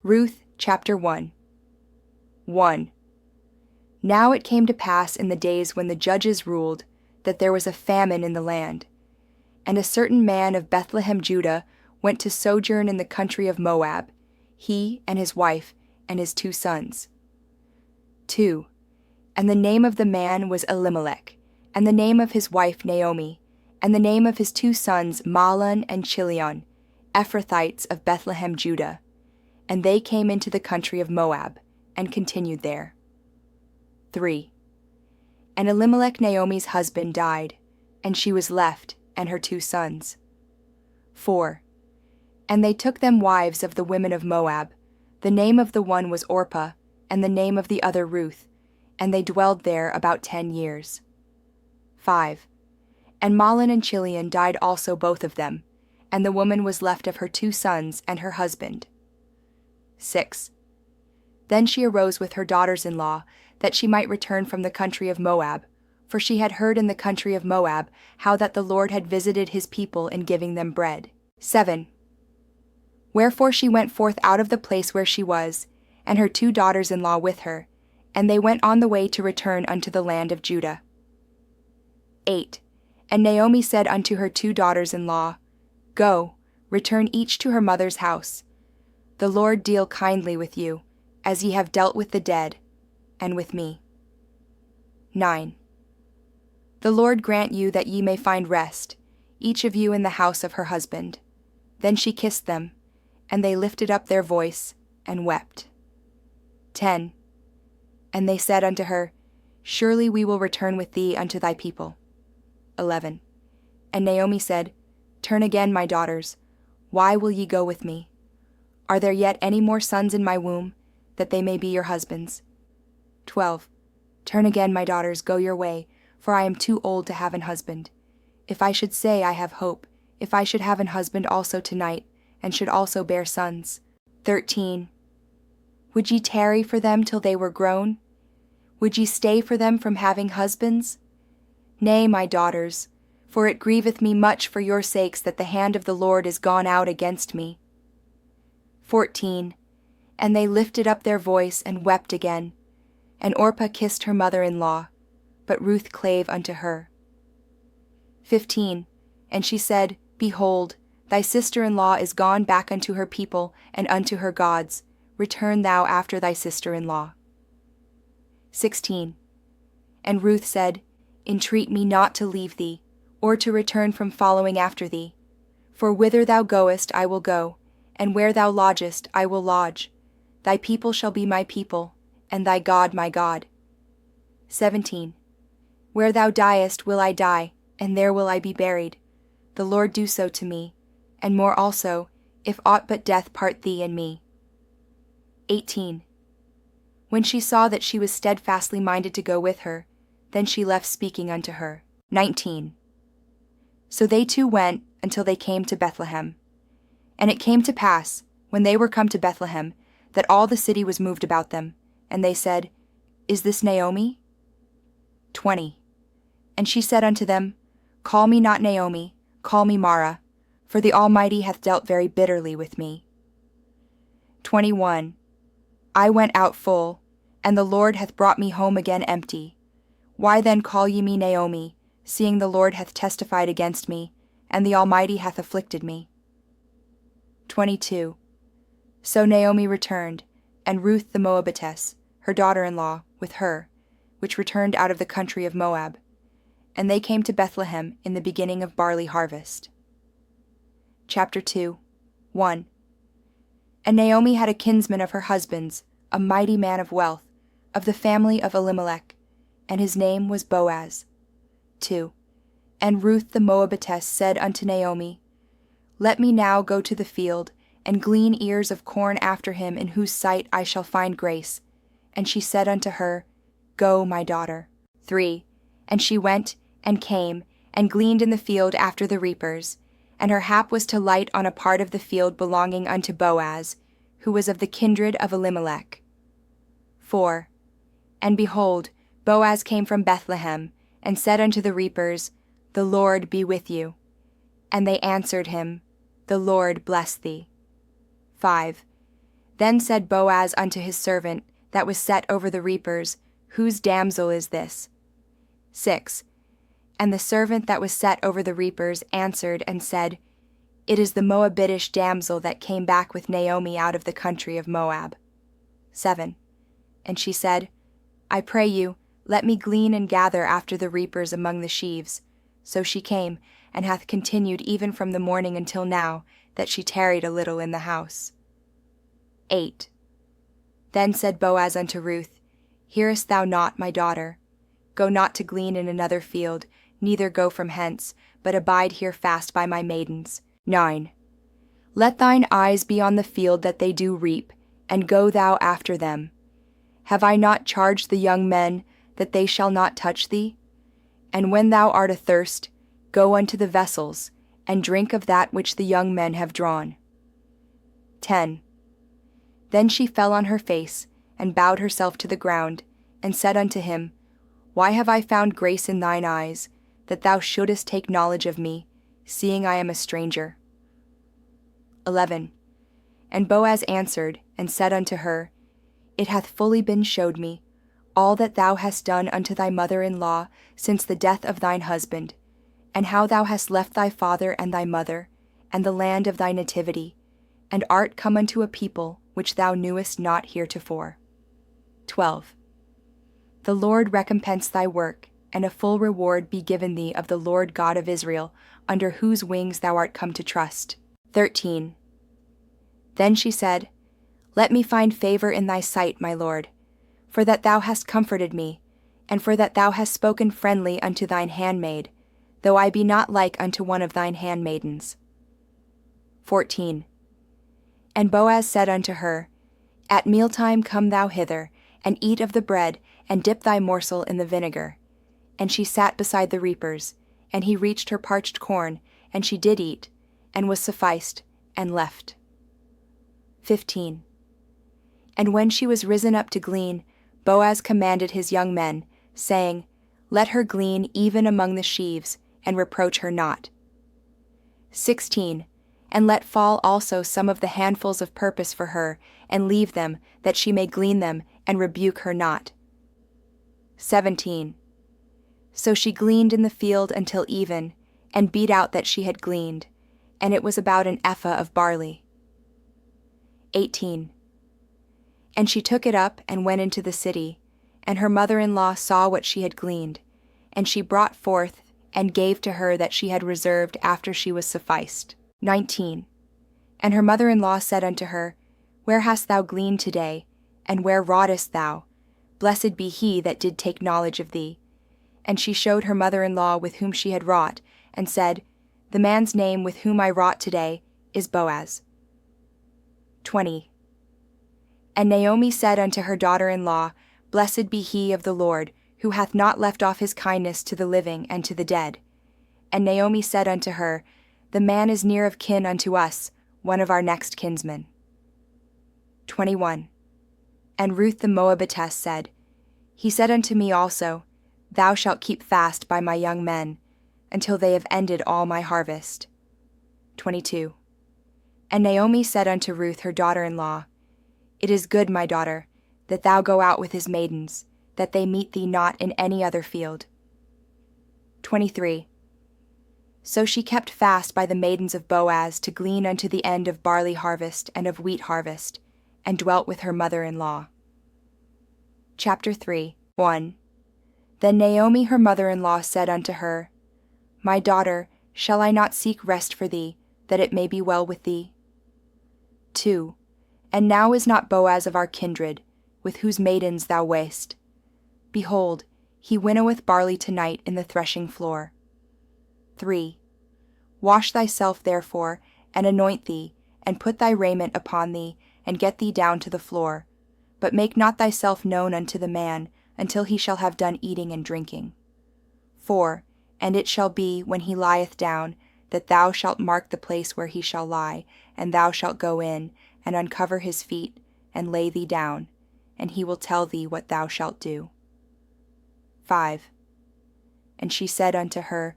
Ruth chapter 1. 1. Now it came to pass in the days when the judges ruled, that there was a famine in the land. And a certain man of Bethlehem, Judah, went to sojourn in the country of Moab, he and his wife and his 2 sons. 2. And the name of the man was Elimelech, and the name of his wife Naomi, and the name of his 2 sons Mahlon and Chilion, Ephrathites of Bethlehem, Judah. And they came into the country of Moab, and continued there. 3. And Elimelech Naomi's husband died, and she was left, and her 2 sons. 4. And they took them wives of the women of Moab. The name of the one was Orpah, and the name of the other Ruth, and they dwelled there about 10 years. 5. And Mahlon and Chilion died also both of them, and the woman was left of her 2 sons and her husband. 6. Then she arose with her daughters-in-law, that she might return from the country of Moab, for she had heard in the country of Moab how that the Lord had visited his people in giving them bread. 7. Wherefore she went forth out of the place where she was, and her 2 daughters-in-law with her, and they went on the way to return unto the land of Judah. 8. And Naomi said unto her 2 daughters-in-law, Go, return each to her mother's house. The Lord deal kindly with you, as ye have dealt with the dead, and with me. 9. The Lord grant you that ye may find rest, each of you in the house of her husband. Then she kissed them, and they lifted up their voice, and wept. 10. And they said unto her, Surely we will return with thee unto thy people. 11. And Naomi said, Turn again, my daughters. Why will ye go with me? Are there yet any more sons in my womb, that they may be your husbands? 12. Turn again, my daughters, go your way, for I am too old to have an husband. If I should say I have hope, if I should have an husband also tonight, and should also bear sons. 13. Would ye tarry for them till they were grown? Would ye stay for them from having husbands? Nay, my daughters, for it grieveth me much for your sakes that the hand of the Lord is gone out against me. 14. And they lifted up their voice and wept again. And Orpah kissed her mother-in-law, but Ruth clave unto her. 15. And she said, Behold, thy sister-in-law is gone back unto her people and unto her gods. Return thou after thy sister-in-law. 16. And Ruth said, Entreat me not to leave thee, or to return from following after thee. For whither thou goest I will go, and where thou lodgest I will lodge. Thy people shall be my people, and thy God my God. 17. Where thou diest will I die, and there will I be buried. The Lord do so to me, and more also, if aught but death part thee and me. 18. When she saw that she was steadfastly minded to go with her, then she left speaking unto her. 19. So they 2 went until they came to Bethlehem. And it came to pass, when they were come to Bethlehem, that all the city was moved about them, and they said, Is this Naomi? 20. And she said unto them, Call me not Naomi, call me Mara, for the Almighty hath dealt very bitterly with me. 21. I went out full, and the Lord hath brought me home again empty. Why then call ye me Naomi, seeing the Lord hath testified against me, and the Almighty hath afflicted me? 22. So Naomi returned, and Ruth the Moabitess, her daughter-in-law, with her, which returned out of the country of Moab. And they came to Bethlehem in the beginning of barley harvest. Chapter 2. 1. And Naomi had a kinsman of her husband's, a mighty man of wealth, of the family of Elimelech, and his name was Boaz. 2. And Ruth the Moabitess said unto Naomi, Let me now go to the field, and glean ears of corn after him in whose sight I shall find grace. And she said unto her, Go, my daughter. 3. And she went, and came, and gleaned in the field after the reapers, and her hap was to light on a part of the field belonging unto Boaz, who was of the kindred of Elimelech. 4. And behold, Boaz came from Bethlehem, and said unto the reapers, The Lord be with you. And they answered him, The Lord bless thee. 5. Then said Boaz unto his servant that was set over the reapers, Whose damsel is this? 6. And the servant that was set over the reapers answered and said, It is the Moabitish damsel that came back with Naomi out of the country of Moab. 7. And she said, I pray you, let me glean and gather after the reapers among the sheaves. So she came, and hath continued even from the morning until now, that she tarried a little in the house. 8. Then said Boaz unto Ruth, Hearest thou not, my daughter? Go not to glean in another field, neither go from hence, but abide here fast by my maidens. 9. Let thine eyes be on the field that they do reap, and go thou after them. Have I not charged the young men that they shall not touch thee? And when thou art athirst, go unto the vessels, and drink of that which the young men have drawn. 10. Then she fell on her face, and bowed herself to the ground, and said unto him, Why have I found grace in thine eyes, that thou shouldest take knowledge of me, seeing I am a stranger? 11. And Boaz answered, and said unto her, It hath fully been showed me, all that thou hast done unto thy mother-in-law since the death of thine husband, and how thou hast left thy father and thy mother, and the land of thy nativity, and art come unto a people which thou knewest not heretofore. 12. The Lord recompense thy work, and a full reward be given thee of the Lord God of Israel, under whose wings thou art come to trust. 13. Then she said, Let me find favor in thy sight, my lord, for that thou hast comforted me, and for that thou hast spoken friendly unto thine handmaid, though I be not like unto one of thine handmaidens. 14. And Boaz said unto her, At mealtime come thou hither, and eat of the bread, and dip thy morsel in the vinegar. And she sat beside the reapers, and he reached her parched corn, and she did eat, and was sufficed, and left. 15. And when she was risen up to glean, Boaz commanded his young men, saying, Let her glean even among the sheaves, and reproach her not. 16. And let fall also some of the handfuls of purpose for her, and leave them, that she may glean them, and rebuke her not. 17. So she gleaned in the field until even, and beat out that she had gleaned, and it was about an ephah of barley. 18. And she took it up and went into the city, and her mother-in-law saw what she had gleaned, and she brought forth and gave to her that she had reserved after she was sufficed. 19. And her mother-in-law said unto her, Where hast thou gleaned today, and where wroughtest thou? Blessed be he that did take knowledge of thee. And she showed her mother-in-law with whom she had wrought, and said, The man's name with whom I wrought today is Boaz. 20. And Naomi said unto her daughter-in-law, Blessed be he of the Lord, who hath not left off his kindness to the living and to the dead. And Naomi said unto her, The man is near of kin unto us, one of our next kinsmen. 21. And Ruth the Moabitess said, He said unto me also, Thou shalt keep fast by my young men, until they have ended all my harvest. 22. And Naomi said unto Ruth her daughter-in-law, It is good, my daughter, that thou go out with his maidens, that they meet thee not in any other field. 23. So she kept fast by the maidens of Boaz to glean unto the end of barley harvest and of wheat harvest, and dwelt with her mother-in-law. Chapter 3. 1. Then Naomi her mother-in-law said unto her, My daughter, shall I not seek rest for thee, that it may be well with thee? 2. And now is not Boaz of our kindred, with whose maidens thou wast? Behold, he winnoweth barley tonight in the threshing floor. 3. Wash thyself therefore, and anoint thee, and put thy raiment upon thee, and get thee down to the floor. But make not thyself known unto the man, until he shall have done eating and drinking. 4. And it shall be, when he lieth down, that thou shalt mark the place where he shall lie, and thou shalt go in, and uncover his feet, and lay thee down, and he will tell thee what thou shalt do. 5. And she said unto her,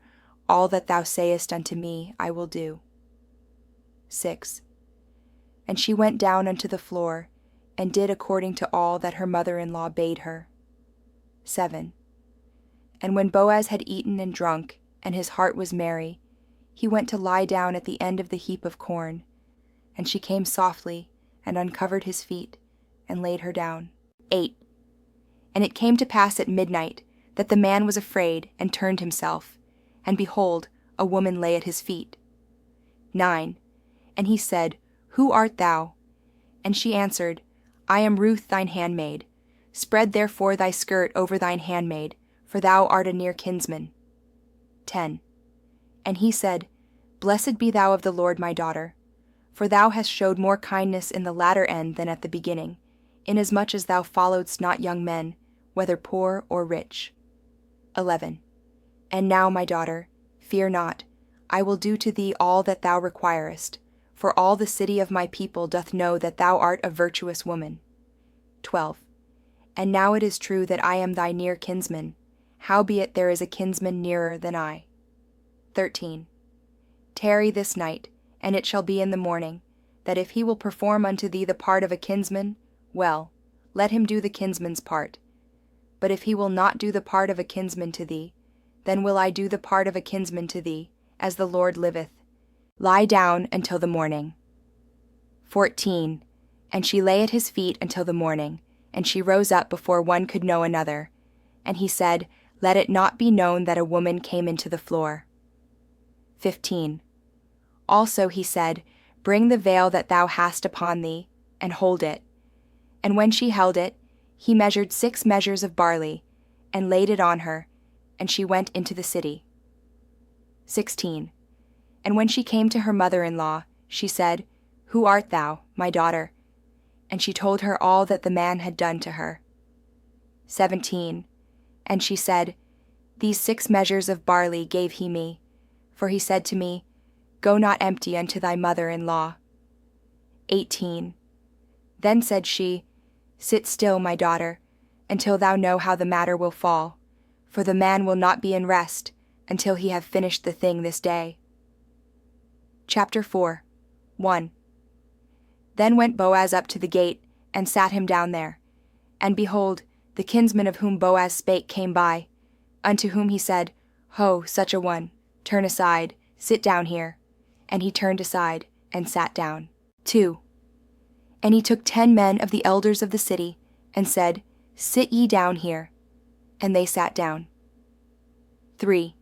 All that thou sayest unto me I will do. 6. And she went down unto the floor, and did according to all that her mother-in-law bade her. 7. And when Boaz had eaten and drunk, and his heart was merry, he went to lie down at the end of the heap of corn. And she came softly, and uncovered his feet, and laid her down. 8. And it came to pass at midnight, that the man was afraid, and turned himself, and behold, a woman lay at his feet. 9. And he said, Who art thou? And she answered, I am Ruth thine handmaid. Spread therefore thy skirt over thine handmaid, for thou art a near kinsman. 10. And he said, Blessed be thou of the Lord, my daughter, for thou hast showed more kindness in the latter end than at the beginning, inasmuch as thou followedst not young men, whether poor or rich. 11. And now, my daughter, fear not, I will do to thee all that thou requirest, for all the city of my people doth know that thou art a virtuous woman. 12. And now it is true that I am thy near kinsman, howbeit there is a kinsman nearer than I. 13. Tarry this night, and it shall be in the morning, that if he will perform unto thee the part of a kinsman, well, let him do the kinsman's part. But if he will not do the part of a kinsman to thee, then will I do the part of a kinsman to thee, as the Lord liveth. Lie down until the morning. 14. And she lay at his feet until the morning, and she rose up before one could know another. And he said, Let it not be known that a woman came into the floor. 15. Also he said, Bring the veil that thou hast upon thee, and hold it. And when she held it, he measured 6 measures of barley, and laid it on her, and she went into the city. 16. And when she came to her mother-in-law, she said, Who art thou, my daughter? And she told her all that the man had done to her. 17. And she said, These 6 measures of barley gave he me, for he said to me, Go not empty unto thy mother-in-law. 18. Then said she, Sit still, my daughter, until thou know how the matter will fall, for the man will not be in rest until he have finished the thing this day. Chapter 4. 1. Then went Boaz up to the gate, and sat him down there. And behold, the kinsman of whom Boaz spake came by, unto whom he said, Ho, such a one, turn aside, sit down here. And he turned aside, and sat down. 2. And he took 10 men of the elders of the city, and said, Sit ye down here. And they sat down. 3.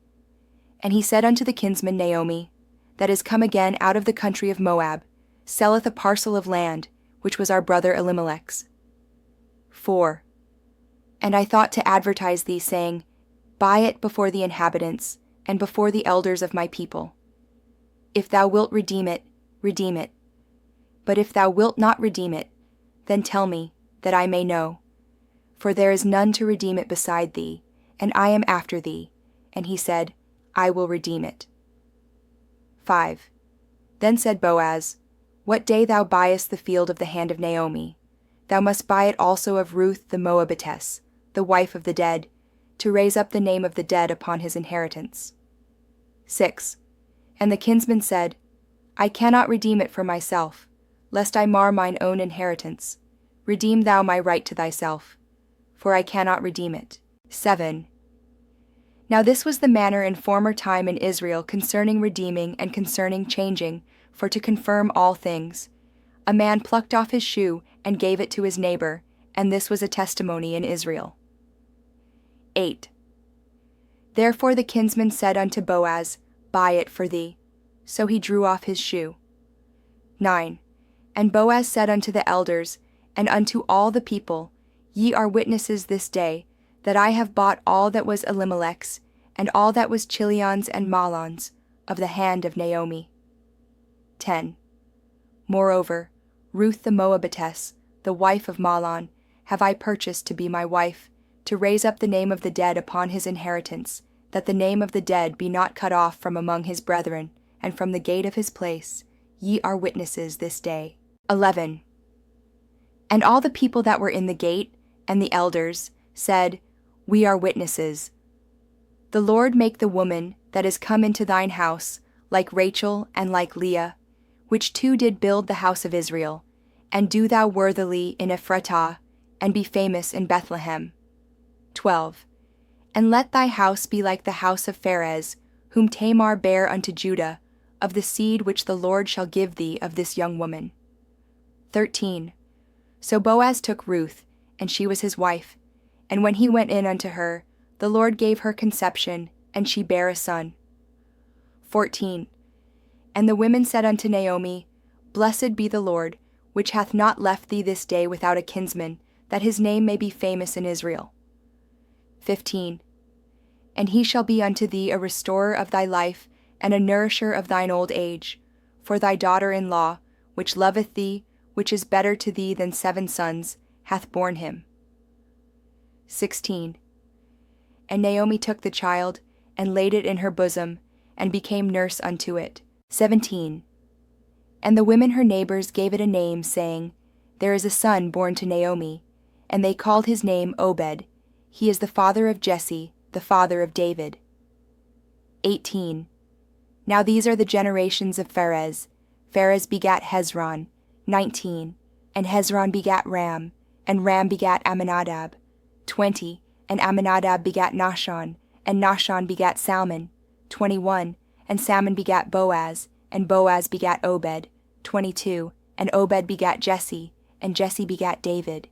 And he said unto the kinsman Naomi, that is come again out of the country of Moab, selleth a parcel of land, which was our brother Elimelech's. 4. And I thought to advertise thee, saying, Buy it before the inhabitants, and before the elders of my people. If thou wilt redeem it, redeem it. But if thou wilt not redeem it, then tell me, that I may know. For there is none to redeem it beside thee, and I am after thee. And he said, I will redeem it. 5. Then said Boaz, What day thou buyest the field of the hand of Naomi, thou must buy it also of Ruth the Moabitess, the wife of the dead, to raise up the name of the dead upon his inheritance. 6. And the kinsman said, I cannot redeem it for myself, lest I mar mine own inheritance. Redeem thou my right to thyself, for I cannot redeem it. 7. Now this was the manner in former time in Israel concerning redeeming and concerning changing, for to confirm all things. A man plucked off his shoe and gave it to his neighbor, and this was a testimony in Israel. 8. Therefore the kinsman said unto Boaz, Buy it for thee. So he drew off his shoe. 9. And Boaz said unto the elders, and unto all the people, Ye are witnesses this day, that I have bought all that was Elimelech's, and all that was Chilion's and Mahlon's, of the hand of Naomi. 10. Moreover, Ruth the Moabitess, the wife of Mahlon, have I purchased to be my wife, to raise up the name of the dead upon his inheritance, that the name of the dead be not cut off from among his brethren, and from the gate of his place. Ye are witnesses this day. 11. And all the people that were in the gate, and the elders, said, We are witnesses. The Lord make the woman that is come into thine house, like Rachel and like Leah, which two did build the house of Israel, And do thou worthily in Ephratah, and be famous in Bethlehem. 12. And let thy house be like the house of Pharez, whom Tamar bare unto Judah, of the seed which the Lord shall give thee of this young woman. 13. So Boaz took Ruth, and she was his wife. And when he went in unto her, the Lord gave her conception, and she bare a son. 14. And the women said unto Naomi, Blessed be the Lord, which hath not left thee this day without a kinsman, that his name may be famous in Israel. 15. And he shall be unto thee a restorer of thy life, and a nourisher of thine old age, for thy daughter-in-law, which loveth thee, which is better to thee than 7 sons, hath borne him. 16. And Naomi took the child, and laid it in her bosom, and became nurse unto it. 17. And the women her neighbors gave it a name, saying, There is a son born to Naomi, and they called his name Obed. He is the father of Jesse, the father of David. 18. Now these are the generations of Pharez. Pharez begat Hezron, 19. And Hezron begat Ram, and Ram begat Amminadab, 20. And Amminadab begat Nahshon, and Nahshon begat Salmon, 21. And Salmon begat Boaz, and Boaz begat Obed, 22. And Obed begat Jesse, and Jesse begat David.